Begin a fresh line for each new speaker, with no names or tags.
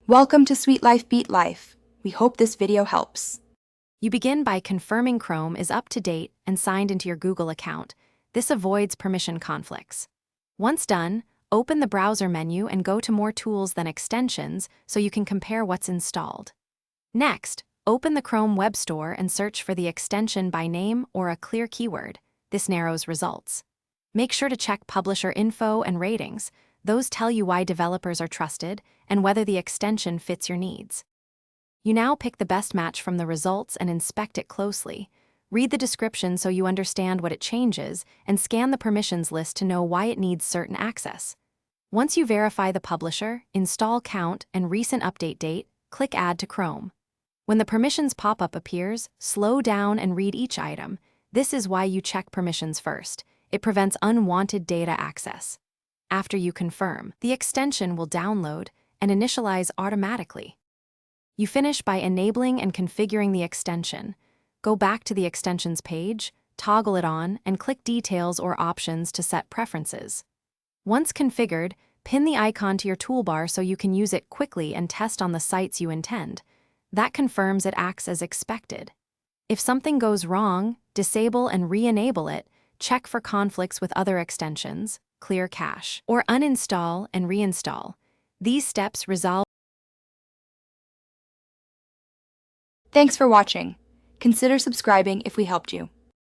Welcome to Sweet Life Beat Life. We hope this video helps.
You begin by confirming Chrome is up to date and signed into your Google account. This avoids permission conflicts. Once done, open the browser menu and go to More Tools than Extensions so you can compare what's installed. Next, open the Chrome Web Store and search for the extension by name or a clear keyword. This narrows results. Make sure to check publisher info and ratings. Those tell you why developers are trusted and whether the extension fits your needs. You now pick the best match from the results and inspect it closely. Read the description so you understand what it changes, and scan the permissions list to know why it needs certain access. Once you verify the publisher, install count, and recent update date, click Add to Chrome. When the permissions pop-up appears, slow down and read each item. This is why you check permissions first. It prevents unwanted data access. After you confirm, the extension will download and initialize automatically. You finish by enabling and configuring the extension. Go back to the extensions page, toggle it on, and click Details or Options to set preferences. Once configured, pin the icon to your toolbar so you can use it quickly and test on the sites you intend. That confirms it acts as expected. If something goes wrong, disable and re-enable it, check for conflicts with other extensions, clear cache, or uninstall and reinstall. These steps resolve.
Thanks for watching. Consider subscribing if we helped you.